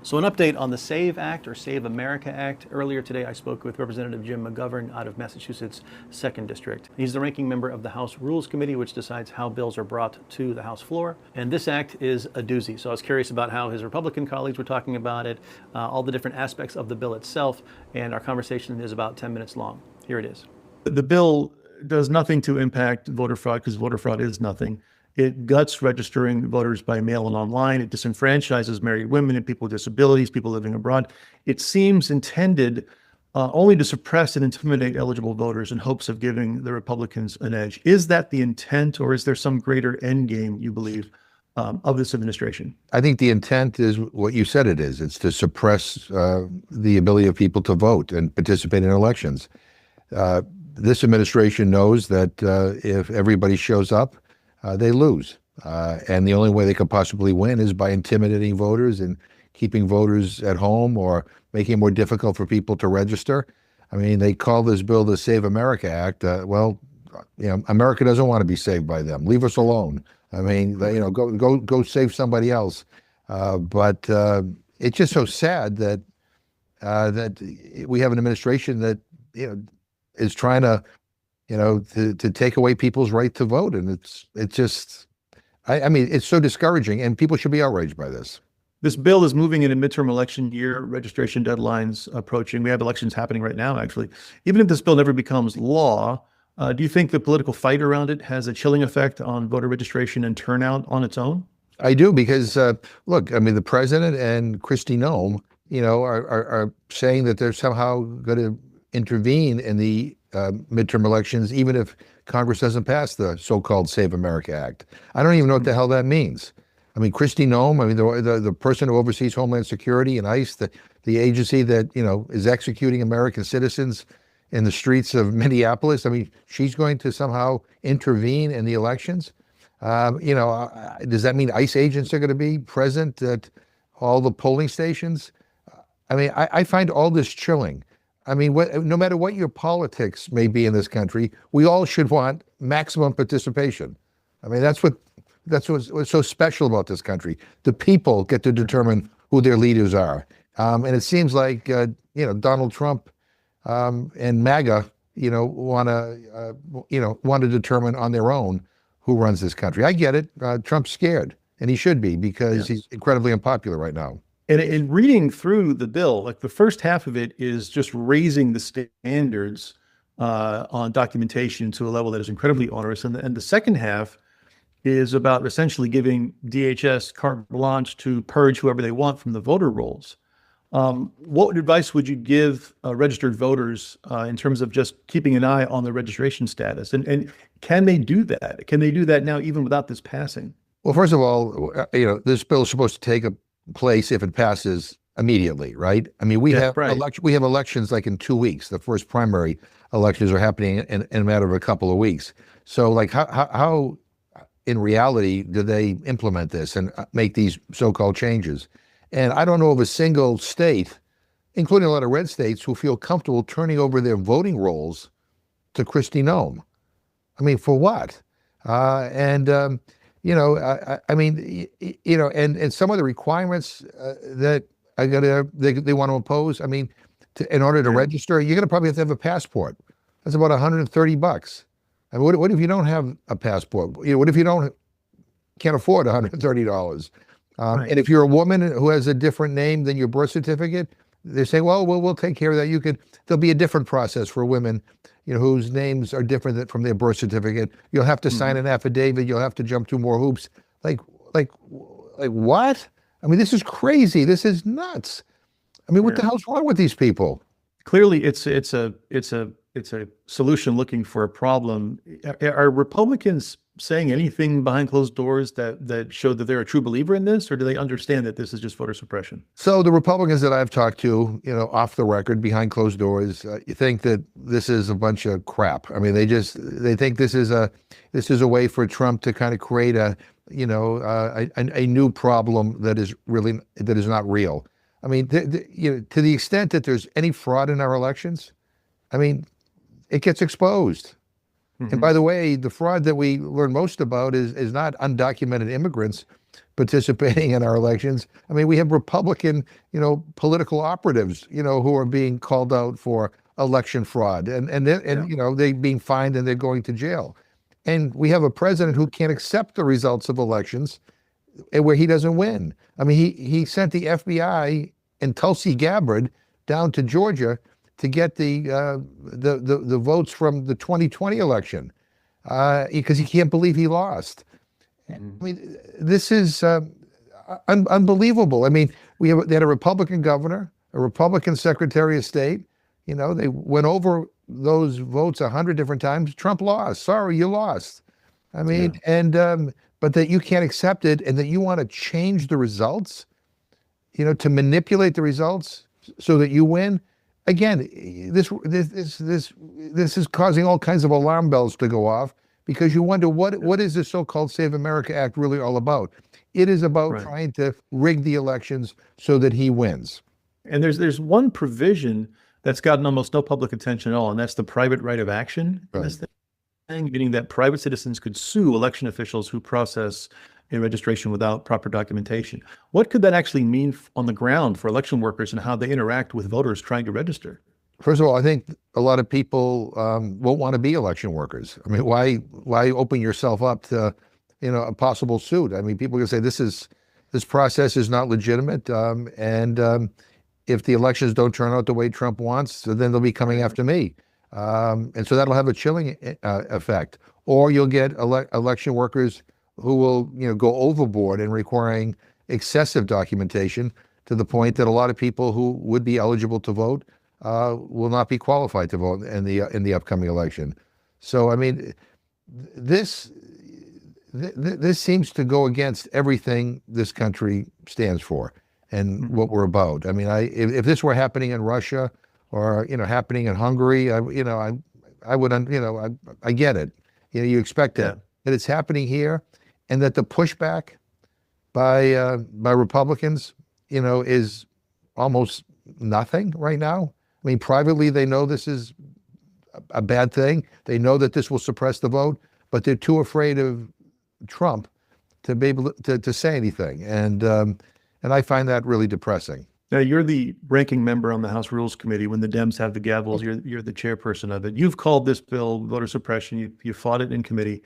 So an update on the SAVE Act or Save America Act. Earlier today, I spoke with Representative Jim McGovern out of Massachusetts' 2nd District. He's the ranking member of the House Rules Committee, which decides how bills are brought to the House floor. And this act is a doozy. So I was curious about how his Republican colleagues were talking about it, all the different aspects of the bill itself, and our conversation is about 10 minutes long. Here it is. The bill does nothing to impact voter fraud because voter fraud is nothing. It guts registering voters by mail and online. It disenfranchises married women and people with disabilities, people living abroad. It seems intended only to suppress and intimidate eligible voters in hopes of giving the Republicans an edge. Is that the intent, or is there some greater end game, you believe, of this administration? I think the intent is what you said it is. It's to suppress the ability of people to vote and participate in elections. This administration knows that if everybody shows up, they lose. And the only way they could possibly win is by intimidating voters and keeping voters at home or making it more difficult for people to register. I mean, they call this bill the Save America Act. Well, you know, America doesn't want to be saved by them. Leave us alone. I mean, you know, go save somebody else. But it's just so sad that that we have an administration that, you know, is trying to, you know, to take away people's right to vote. And it's just, I mean, it's so discouraging, and people should be outraged by this. This bill is moving in a midterm election year, registration deadlines approaching. We have elections happening right now, actually. Even if this bill never becomes law, do you think the political fight around it has a chilling effect on voter registration and turnout on its own? I do, because look, I mean, the president and Kristi Noem, you know, are saying that they're somehow going to intervene in the midterm elections, even if Congress doesn't pass the so-called Save America Act. I don't even know what the hell that means. I mean, Kristi Noem, I mean, the person who oversees Homeland Security and ICE, the agency that, you know, is executing American citizens in the streets of Minneapolis. I mean, she's going to somehow intervene in the elections. You know, does that mean ICE agents are going to be present at all the polling stations? I mean, I find all this chilling. I mean, no matter what your politics may be in this country, we all should want maximum participation. I mean, that's what's so special about this country. The people get to determine who their leaders are. And it seems like, you know, Donald Trump and MAGA, you know, want to determine on their own who runs this country. I get it. Trump's scared, and he should be, because he's incredibly unpopular right now. And in reading through the bill, like the first half of it is just raising the standards on documentation to a level that is incredibly onerous. And the second half is about essentially giving DHS carte blanche to purge whoever they want from the voter rolls. What advice would you give registered voters in terms of just keeping an eye on the registration status? And can they do that? Can they do that now, even without this passing? Well, first of all, you know, this bill is supposed to take place, if it passes, immediately, right? I mean, we have elections like in 2 weeks. The first primary elections are happening in a matter of a couple of weeks. So, like, how in reality do they implement this and make these so-called changes? And I don't know of a single state, including a lot of red states, who feel comfortable turning over their voting rolls to Kristi Noem. I mean, for what? You know, I mean, you know, and some of the requirements that they want to impose. I mean, in order to register, you're going to probably have to have a passport. That's about $130. I mean, what if you don't have a passport? You know, what if you can't afford $130? And if you're a woman who has a different name than your birth certificate, they say, well, we'll take care of that. There'll be a different process for women, you know, whose names are different from their birth certificate. You'll have to sign an affidavit. You'll have to jump through more hoops. Like what? I mean, this is crazy. This is nuts. I mean, what the hell's wrong with these people? Clearly, it's a solution looking for a problem. Are Republicans saying anything behind closed doors that show that they're a true believer in this, or do they understand that this is just voter suppression? So the Republicans that I've talked to, you know, off the record, behind closed doors, you think that this is a bunch of crap. I mean, they think this is a way for Trump to kind of create a new problem that is not real. I mean, you know, to the extent that there's any fraud in our elections, I mean, it gets exposed. And by the way, the fraud that we learn most about is not undocumented immigrants. participating in our elections. I mean, we have Republican, political operatives, who are being called out for election fraud, and they being fined and they're going to jail. And we have a president who can't accept the results of elections where he doesn't win. I mean, he sent the FBI and Tulsi Gabbard down to Georgia to get the votes from the 2020 election because he can't believe he lost. I mean, this is unbelievable. I mean, they had a Republican governor, a Republican Secretary of State. They went over those votes 100 different times. Trump lost. Sorry, you lost. I mean, but that you can't accept it, and that you want to change the results, to manipulate the results so that you win. Again, this is causing all kinds of alarm bells to go off, because you wonder what is the so-called Save America Act really all about? It is about trying to rig the elections so that he wins. And there's one provision that's gotten almost no public attention at all, and that's the private right of action. Right. Meaning that private citizens could sue election officials who process a registration without proper documentation. What could that actually mean on the ground for election workers and how they interact with voters trying to register? First of all, I think a lot of people won't want to be election workers. I mean, why open yourself up to, a possible suit? I mean, people can say this process is not legitimate, and if the elections don't turn out the way Trump wants, so then they'll be coming after me. And so that'll have a chilling effect. Or you'll get election workers who will, go overboard in requiring excessive documentation to the point that a lot of people who would be eligible to vote will not be qualified to vote in the upcoming election. So, I mean, this seems to go against everything this country stands for and what we're about. I mean, if this were happening in Russia, or happening in Hungary, I would, I get it. You expect that, but it's happening here, and that the pushback by Republicans, is almost nothing right now. I mean, privately they know this is a bad thing. They know that this will suppress the vote, but they're too afraid of Trump to be able to say anything, and I find that really depressing. Now, you're the ranking member on the House Rules Committee. When the Dems have the gavels, you're the chairperson of it. You've called this bill voter suppression. You fought it in committee.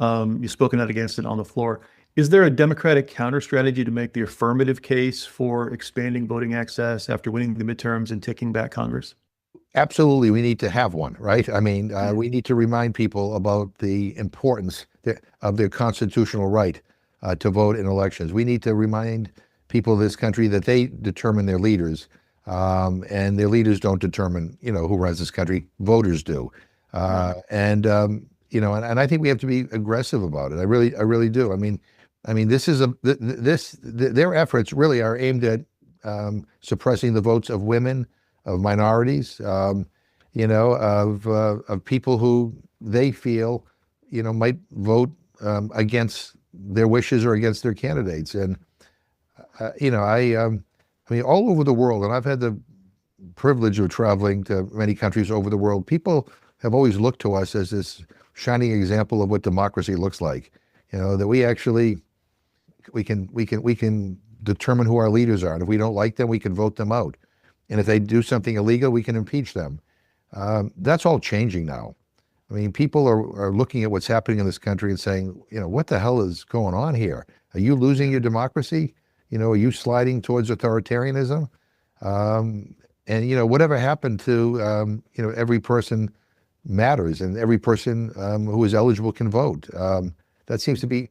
You've spoken out against it on the floor. Is there a Democratic counter strategy to make the affirmative case for expanding voting access after winning the midterms and taking back Congress? Absolutely, we need to have one, right? I mean, we need to remind people about the importance of their constitutional right to vote in elections. We need to remind people of this country that they determine their leaders, and their leaders don't determine, who runs this country. Voters do, and I think we have to be aggressive about it. I really do. I mean, this is their efforts really are aimed at suppressing the votes of women, of minorities, of people who they feel, might vote against their wishes or against their candidates. And I mean, all over the world, and I've had the privilege of traveling to many countries over the world, people have always looked to us as this shining example of what democracy looks like. That we actually we can determine who our leaders are, and if we don't like them, we can vote them out. And if they do something illegal, we can impeach them. That's all changing now. I mean, people are looking at what's happening in this country and saying, what the hell is going on here? Are you losing your democracy? Are you sliding towards authoritarianism? And whatever happened to every person matters, and every person who is eligible can vote. That seems to be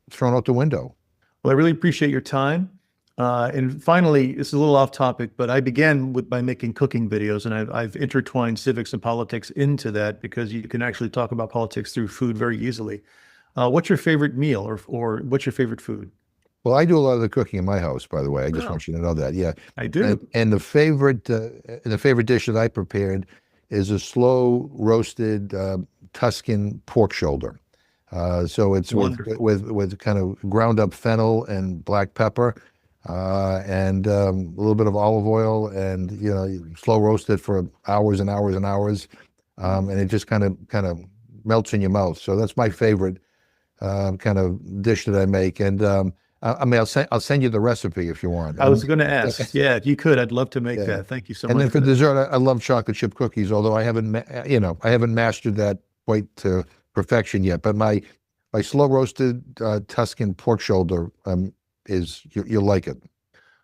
thrown out the window. Well, I really appreciate your time. And finally, this is a little off topic, but I began by making cooking videos, and I've intertwined civics and politics into that because you can actually talk about politics through food very easily. What's your favorite meal, or what's your favorite food? Well, I do a lot of the cooking in my house, by the way. I just want you to know that. Yeah, I do. And the favorite dish that I prepared is a slow roasted Tuscan pork shoulder. So it's with kind of ground up fennel and black pepper, and a little bit of olive oil, and you slow roast it for hours and hours and hours, and it just kind of melts in your mouth. So that's my favorite kind of dish that I make. And I mean, I'll send you the recipe if you want. I was going to ask. Yeah, if you could, I'd love to make Yeah. that. Thank you so And much. then for dessert, I love chocolate chip cookies, although I haven't, I haven't mastered that quite to perfection yet. But my slow roasted Tuscan pork shoulder you'll like it.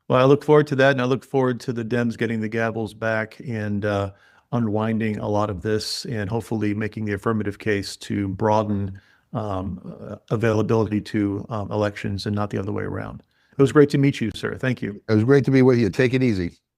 Well, I look forward to that, and I look forward to the Dems getting the gavels back and unwinding a lot of this, and hopefully making the affirmative case to broaden availability to elections and not the other way around. It was great to meet you, sir. Thank you. It was great to be with you. Take it easy.